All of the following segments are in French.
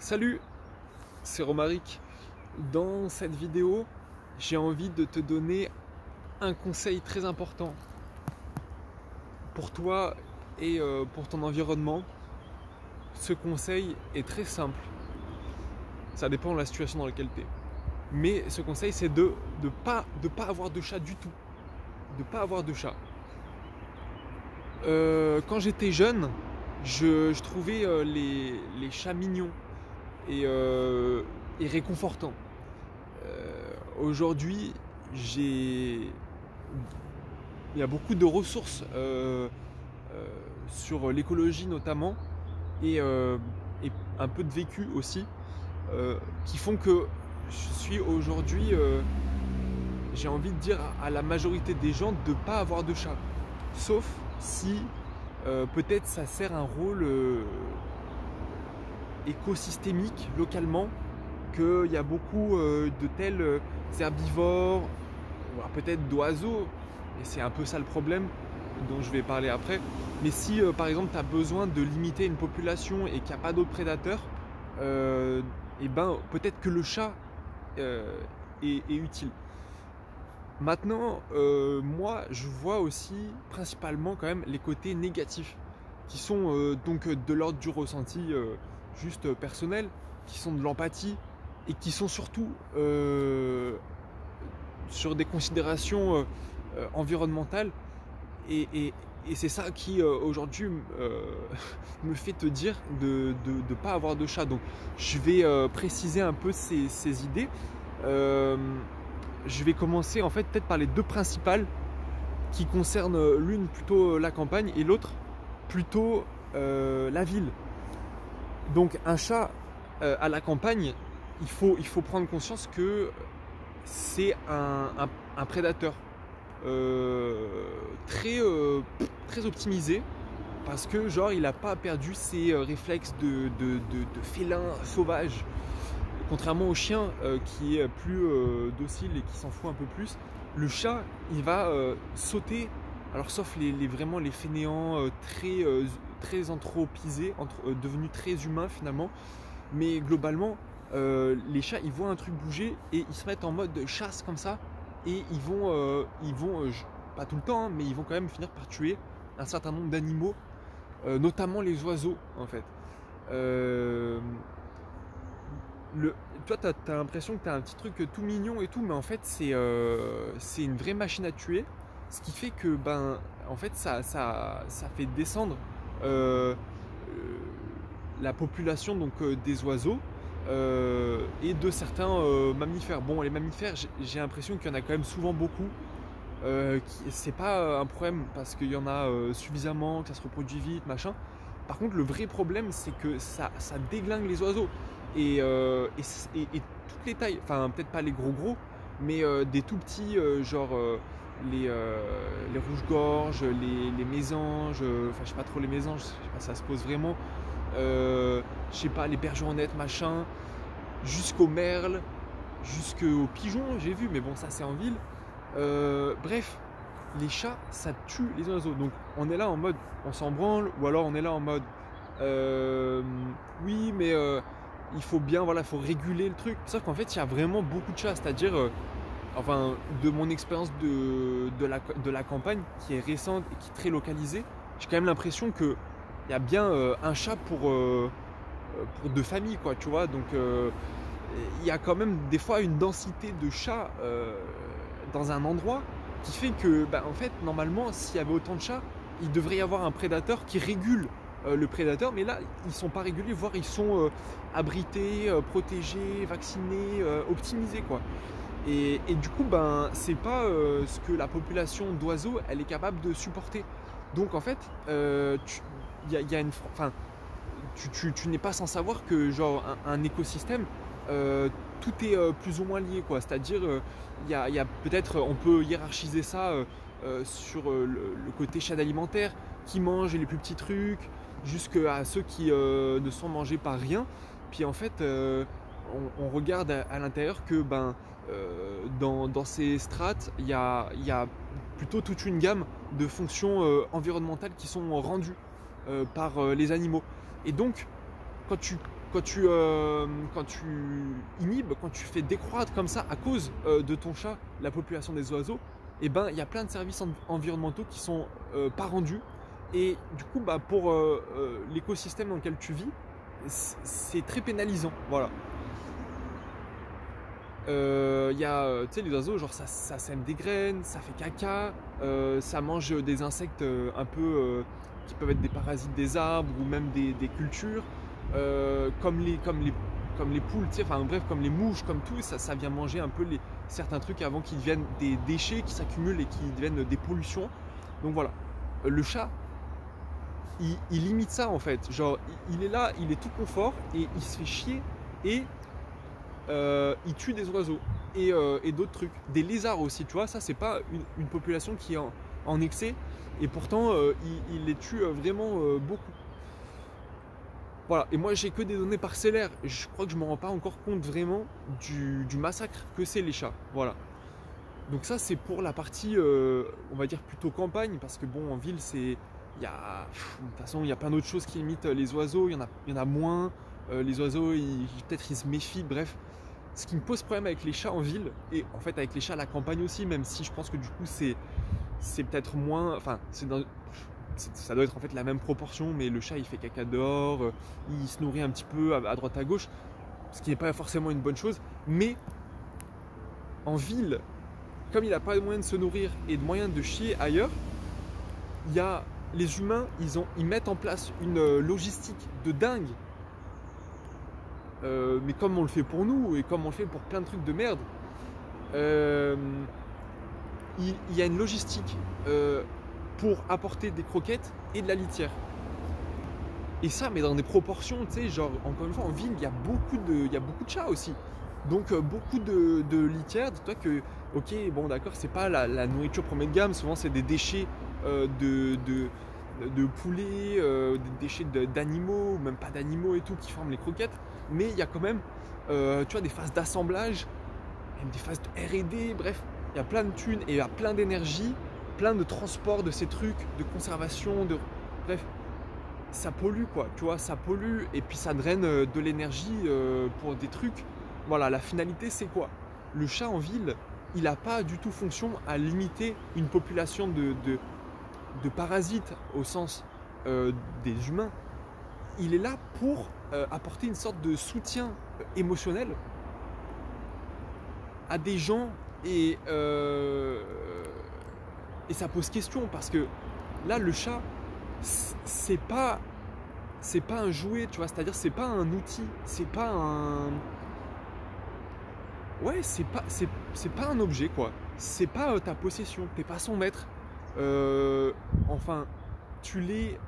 Salut, c'est Romaric. Dans cette vidéo, j'ai envie de te donner un conseil très important pour toi et pour ton environnement. Ce conseil est très simple. Ça dépend de la situation dans laquelle tu es. Mais ce conseil, c'est de pas avoir de chat du tout. De pas avoir de chat. Quand j'étais jeune, je trouvais les chats mignons et réconfortants. Aujourd'hui, il y a beaucoup de ressources sur l'écologie notamment et un peu de vécu aussi qui font que je suis aujourd'hui, j'ai envie de dire à la majorité des gens de ne pas avoir de chat. Sauf si peut-être ça sert un rôle écosystémique localement, qu'il y a beaucoup de tels herbivores, peut-être d'oiseaux, et c'est un peu ça le problème dont je vais parler après. Mais si par exemple tu as besoin de limiter une population et qu'il n'y a pas d'autres prédateurs, et ben peut-être que le chat est utile. Maintenant, moi je vois aussi principalement quand même les côtés négatifs qui sont donc de l'ordre du ressenti juste personnel, qui sont de l'empathie et qui sont surtout sur des considérations environnementales et c'est ça qui aujourd'hui me fait te dire de ne pas avoir de chat. Donc je vais préciser un peu ces idées. Je vais commencer en fait peut-être par les deux principales qui concernent l'une plutôt la campagne et l'autre plutôt la ville. Donc un chat à la campagne, il faut prendre conscience que c'est un prédateur très optimisé, parce que genre il n'a pas perdu ses réflexes de félin sauvage, contrairement au chien qui est plus docile et qui s'en fout un peu plus. Le chat, il va sauter, alors sauf vraiment les fainéants très anthropisés, devenus très humains finalement, mais globalement les chats ils voient un truc bouger et ils se mettent en mode chasse comme ça, et ils vont pas tout le temps, hein, mais ils vont quand même finir par tuer un certain nombre d'animaux, notamment les oiseaux en fait. Toi tu as l'impression que tu as un petit truc tout mignon et tout, mais en fait c'est une vraie machine à tuer, ce qui fait que en fait ça fait descendre la population donc des oiseaux et de certains mammifères. Bon, les mammifères, j'ai l'impression qu'il y en a quand même souvent beaucoup. C'est pas un problème parce qu'il y en a suffisamment, que ça se reproduit vite, machin. Par contre, le vrai problème, c'est que ça déglingue les oiseaux et toutes les tailles. Enfin, peut-être pas les gros, mais des tout petits, genre les rouges-gorges, les mésanges. Enfin, je sais pas trop les mésanges. Je sais pas, ça se pose vraiment. Je sais pas, les bergeronnette machin, jusqu'aux merles, jusqu'aux pigeons, j'ai vu, mais bon, ça c'est en ville. Bref, les chats, ça tue les oiseaux. Donc on est là en mode on s'en branle, ou alors on est là en mode oui, mais il faut bien, voilà, faut réguler le truc. Sauf qu'en fait, il y a vraiment beaucoup de chats, c'est-à-dire enfin, de mon expérience de la campagne qui est récente et qui est très localisée, j'ai quand même l'impression que il y a bien un chat pour deux familles, quoi, tu vois. Donc il y a quand même des fois une densité de chats dans un endroit qui fait que en fait normalement s'il y avait autant de chats, il devrait y avoir un prédateur qui régule le prédateur, mais là ils sont pas régulés, voire ils sont abrités, protégés, vaccinés, optimisés, quoi. Et du coup c'est pas ce que la population d'oiseaux elle est capable de supporter. Donc en fait tu n'es pas sans savoir que genre un écosystème, tout est plus ou moins lié, quoi. C'est-à-dire il y a peut-être, on peut hiérarchiser ça sur le côté chaîne alimentaire qui mange les plus petits trucs, jusqu'à ceux qui ne sont mangés par rien. Puis en fait on regarde à l'intérieur que dans ces strates il y a plutôt toute une gamme de fonctions environnementales qui sont rendues par les animaux. Et donc quand tu quand tu inhibes, quand tu fais décroître comme ça à cause de ton chat la population des oiseaux, et ben il y a plein de services environnementaux qui sont pas rendus. Et du coup, bah, pour l'écosystème dans lequel tu vis, c'est très pénalisant. Voilà. Il y a, tu sais, les oiseaux, genre ça sème des graines, ça fait caca, ça mange des insectes un peu qui peuvent être des parasites des arbres ou même des cultures, comme les poules, tu sais, enfin bref, comme les mouches, comme tout, ça vient manger un peu certains trucs avant qu'ils deviennent des déchets qui s'accumulent et qui deviennent des pollutions. Donc voilà, le chat, il limite ça en fait, genre il est là, il est tout confort et il se fait chier et il tue des oiseaux et d'autres trucs, des lézards aussi, tu vois, ça c'est pas une population qui est en excès et pourtant il les tue vraiment beaucoup. Voilà, et moi j'ai que des données parcellaires, je crois que je me rends pas encore compte vraiment du massacre que c'est les chats, voilà. Donc ça c'est pour la partie, on va dire plutôt campagne, parce que bon en ville c'est, de toute façon il y a plein d'autres choses qui imitent les oiseaux, il y en a moins, les oiseaux peut-être ils se méfient, bref. Ce qui me pose problème avec les chats en ville, et en fait avec les chats à la campagne aussi, même si je pense que du coup c'est peut-être moins, enfin ça doit être en fait la même proportion, mais le chat il fait caca dehors, il se nourrit un petit peu à droite à gauche, ce qui n'est pas forcément une bonne chose, mais en ville, comme il n'a pas de moyen de se nourrir et de moyen de chier ailleurs, il y a les humains, ils mettent en place une logistique de dingue, mais comme on le fait pour nous et comme on le fait pour plein de trucs de merde, il y a une logistique pour apporter des croquettes et de la litière. Et ça, mais dans des proportions, tu sais, genre, encore une fois, en ville, il y a beaucoup de chats aussi. Donc, beaucoup de litière. Dis-toi que, ok, bon, d'accord, c'est pas la nourriture première de gamme. Souvent, c'est des déchets de poulets, des déchets d'animaux, ou même pas d'animaux et tout, qui forment les croquettes. Mais il y a quand même, tu vois, des phases d'assemblage, même des phases de R&D, bref. Il y a plein de thunes et il y a plein d'énergie, plein de transport de ces trucs, de conservation, bref, ça pollue quoi, tu vois, ça pollue et puis ça draine de l'énergie pour des trucs. Voilà, la finalité c'est quoi? Le chat en ville, il n'a pas du tout fonction à limiter une population de parasites au sens des humains. Il est là pour apporter une sorte de soutien émotionnel à des gens. Et ça pose question parce que là le chat c'est pas un jouet, tu vois, c'est-à-dire c'est pas un outil, c'est pas un, ouais, c'est pas un objet quoi, c'est pas ta possession, t'es pas son maître, enfin tu l'es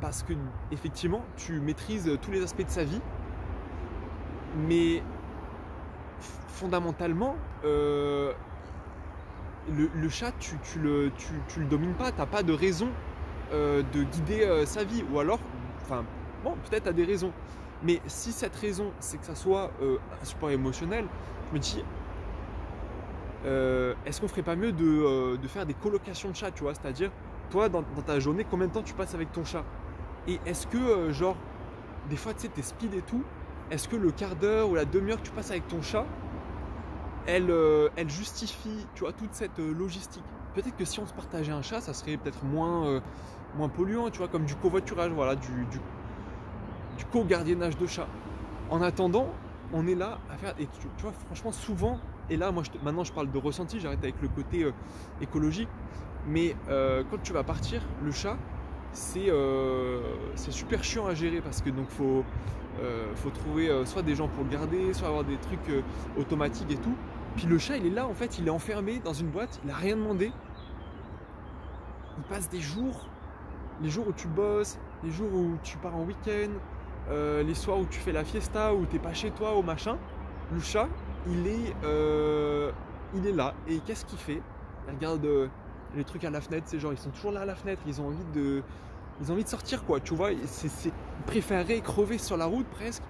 parce que effectivement tu maîtrises tous les aspects de sa vie, mais fondamentalement, le chat, tu le domines pas, t'as pas de raison de guider sa vie. Ou alors, enfin, bon, peut-être t'as des raisons. Mais si cette raison, c'est que ça soit un support émotionnel, je me dis, est-ce qu'on ferait pas mieux de faire des colocations de chats, tu vois? C'est-à-dire, toi, dans ta journée, combien de temps tu passes avec ton chat? Et est-ce que, genre, des fois, tu sais, t'es speed et tout, est-ce que le quart d'heure ou la demi-heure que tu passes avec ton chat, elle justifie, tu vois, toute cette logistique? Peut-être que si on se partageait un chat, ça serait peut-être moins polluant, tu vois, comme du covoiturage, voilà, du co-gardiennage de chat. En attendant, on est là à faire, et tu vois, franchement, souvent, et là, moi, maintenant, je parle de ressenti, j'arrête avec le côté écologique, mais quand tu vas partir, le chat, c'est super chiant à gérer parce que donc faut trouver soit des gens pour le garder, soit avoir des trucs automatiques et tout. Puis le chat il est là en fait, il est enfermé dans une boîte, il a rien demandé. Il passe des jours, les jours où tu bosses, les jours où tu pars en week-end, les soirs où tu fais la fiesta, où t'es pas chez toi ou machin. Le chat il est là et qu'est-ce qu'il fait? Il regarde les trucs à la fenêtre, c'est genre ils sont toujours là à la fenêtre, ils ont envie de sortir quoi, tu vois, ils préféreraient crever sur la route presque,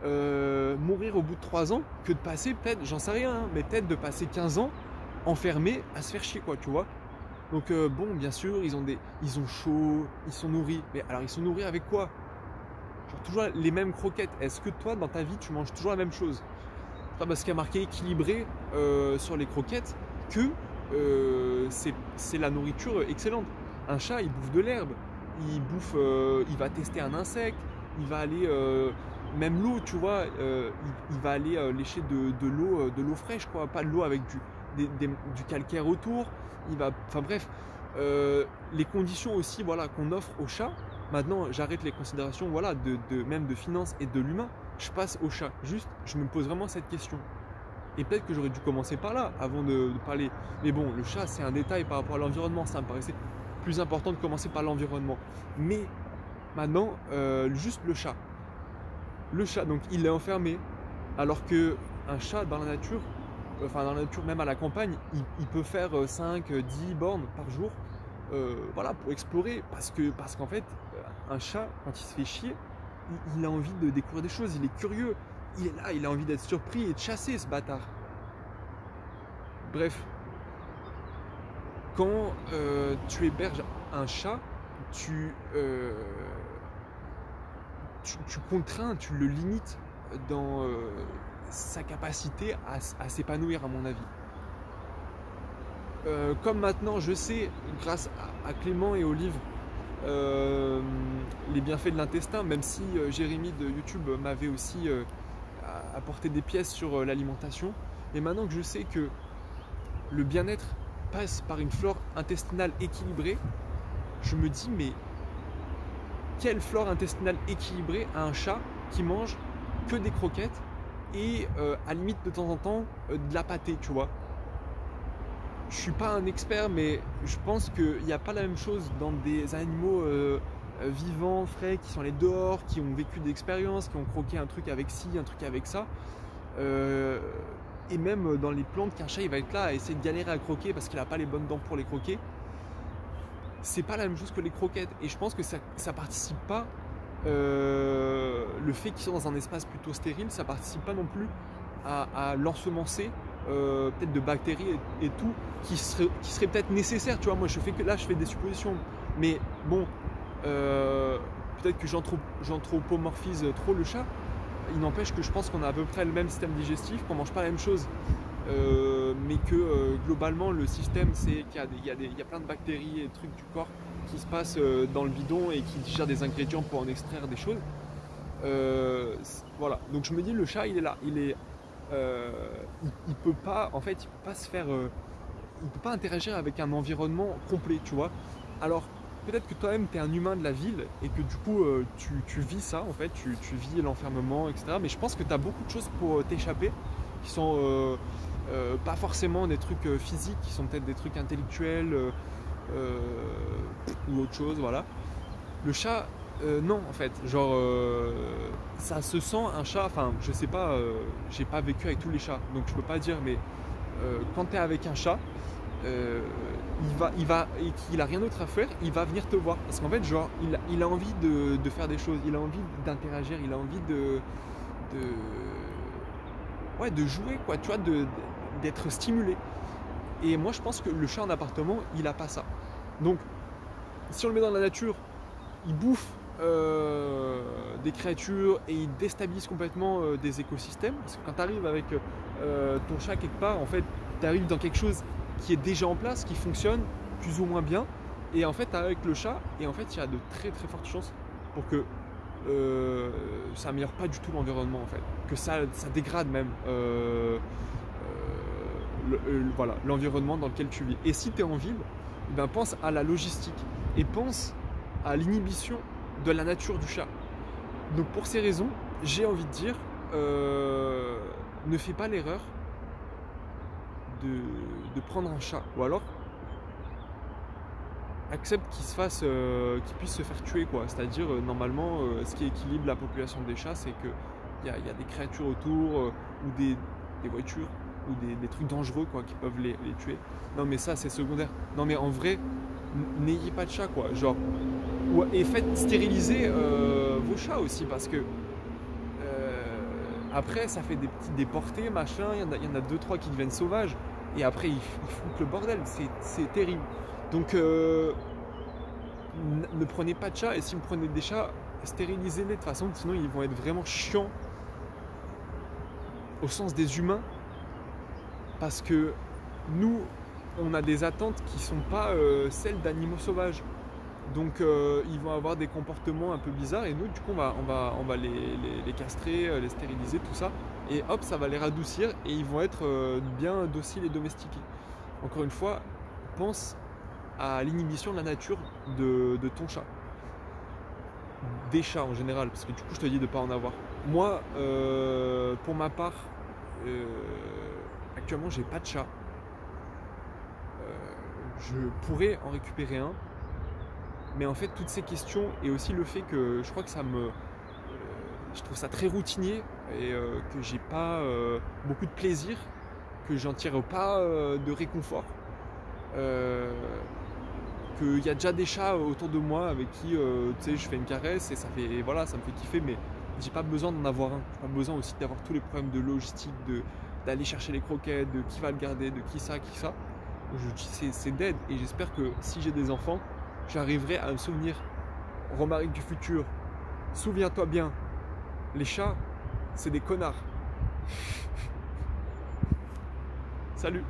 mourir au bout de 3 ans que de passer peut-être, j'en sais rien, hein, mais peut-être de passer 15 ans enfermés à se faire chier quoi, tu vois. Donc bon, bien sûr, ils ont chaud, ils sont nourris, mais alors ils sont nourris avec quoi? Genre toujours les mêmes croquettes? Est-ce que toi, dans ta vie, tu manges toujours la même chose? Pas parce qu'il y a marqué équilibré sur les croquettes que c'est la nourriture excellente. Un chat, il bouffe de l'herbe, il va tester un insecte, il va aller, même l'eau, tu vois, il va aller lécher de l'eau fraîche, quoi, pas de l'eau avec du calcaire autour. Enfin bref, les conditions aussi, voilà, qu'on offre au chat. Maintenant, j'arrête les considérations, voilà, même de finances et de l'humain. Je passe au chat. Juste, je me pose vraiment cette question. Et peut-être que j'aurais dû commencer par là avant de parler. Mais bon, le chat, c'est un détail par rapport à l'environnement. Ça me paraissait plus important de commencer par l'environnement. Mais maintenant, juste le chat. Le chat, donc il est enfermé. Alors que un chat dans la nature, même à la campagne, il peut faire 5, 10 bornes par jour. Voilà, pour explorer. Parce qu'en fait, un chat, quand il se fait chier, il a envie de découvrir des choses, il est curieux, il est là, il a envie d'être surpris et de chasser ce bâtard. Bref, quand tu héberges un chat, tu contrains, tu le limites dans sa capacité à s'épanouir, à mon avis. Comme maintenant je sais, grâce à Clément et au livre, les bienfaits de l'intestin, même si Jérémy de YouTube m'avait aussi apporté des pièces sur l'alimentation, et maintenant que je sais que le bien-être passe par une flore intestinale équilibrée, je me dis mais quelle flore intestinale équilibrée a un chat qui mange que des croquettes et à la limite de temps en temps de la pâtée, tu vois. Je suis pas un expert, mais je pense qu'il n'y a pas la même chose dans des animaux vivants, frais, qui sont allés dehors, qui ont vécu des expériences, qui ont croqué un truc avec ci, un truc avec ça. Et même dans les plantes, qu'un chat il va être là à essayer de galérer à croquer parce qu'il n'a pas les bonnes dents pour les croquer. C'est pas la même chose que les croquettes. Et je pense que ça participe pas. Le fait qu'ils soient dans un espace plutôt stérile, ça participe pas non plus à l'ensemencer. Peut-être de bactéries et tout qui serait peut-être nécessaire, tu vois. Moi je fais des suppositions, mais bon, peut-être que j'anthropomorphise trop le chat. Il n'empêche que je pense qu'on a à peu près le même système digestif, qu'on mange pas la même chose, mais que globalement le système, c'est qu'il y a plein de bactéries et trucs du corps qui se passent dans le bidon et qui digèrent des ingrédients pour en extraire des choses. Voilà, donc je me dis le chat il est là, il peut pas, en fait, il peut pas se faire, il peut pas interagir avec un environnement complet, tu vois. Alors peut-être que toi-même tu es un humain de la ville et que du coup tu vis ça, en fait, tu vis l'enfermement, etc. Mais je pense que tu as beaucoup de choses pour t'échapper qui sont pas forcément des trucs physiques, qui sont peut-être des trucs intellectuels ou autre chose, voilà. Le chat, non, en fait, genre ça se sent un chat, enfin je sais pas, j'ai pas vécu avec tous les chats donc je peux pas dire, mais quand tu es avec un chat, il va et qu'il a rien d'autre à faire, il va venir te voir parce qu'en fait, genre, il a envie de faire des choses, il a envie d'interagir, il a envie de jouer, quoi, tu vois, d'être stimulé. Et moi je pense que le chat en appartement, il a pas ça. Donc si on le met dans la nature, il bouffe des créatures et il déstabilise complètement des écosystèmes, parce que quand tu arrives avec ton chat quelque part, en fait tu arrives dans quelque chose qui est déjà en place, qui fonctionne plus ou moins bien, et en fait tu arrives avec le chat et en fait il y a de très très fortes chances pour que ça améliore pas du tout l'environnement, en fait, que ça dégrade même voilà, l'environnement dans lequel tu vis. Et si tu es en ville, ben pense à la logistique et pense à l'inhibition de la nature du chat. Donc pour ces raisons, j'ai envie de dire, ne fais pas l'erreur de prendre un chat, ou alors accepte qu'il puisse se faire tuer, quoi. C'est-à-dire normalement ce qui équilibre la population des chats, c'est que il y a des créatures autour ou des voitures ou des trucs dangereux, quoi, qui peuvent les tuer. Non mais ça c'est secondaire. Non mais en vrai, n'ayez pas de chat, quoi, genre. Et faites stériliser vos chats aussi, parce que après ça fait des petites déportés, machin, il y en a 2-3 qui deviennent sauvages et après ils foutent le bordel, c'est terrible. Donc ne prenez pas de chat, et si vous prenez des chats, stérilisez-les de toute façon, sinon ils vont être vraiment chiants au sens des humains, parce que nous, on a des attentes qui sont pas celles d'animaux sauvages. Donc ils vont avoir des comportements un peu bizarres et nous du coup on va les castrer, les stériliser, tout ça. Et hop, ça va les radoucir et ils vont être bien dociles et domestiqués. Encore une fois, pense à l'inhibition de la nature de ton chat. Des chats en général, parce que du coup je te dis de ne pas en avoir. Moi, pour ma part, actuellement j'ai pas de chat. Je pourrais en récupérer un. Mais en fait, toutes ces questions et aussi le fait que je crois que je trouve ça très routinier et que j'ai pas beaucoup de plaisir, que j'en tire pas de réconfort. Qu'il y a déjà des chats autour de moi avec qui je fais une caresse et ça me fait kiffer, mais j'ai pas besoin d'en avoir un. J'ai pas besoin aussi d'avoir tous les problèmes de logistique, d'aller chercher les croquettes, de qui va le garder, de qui ça. C'est dead et j'espère que si j'ai des enfants, j'arriverai à me souvenir. Romaric du futur, souviens-toi bien, les chats, c'est des connards. Salut.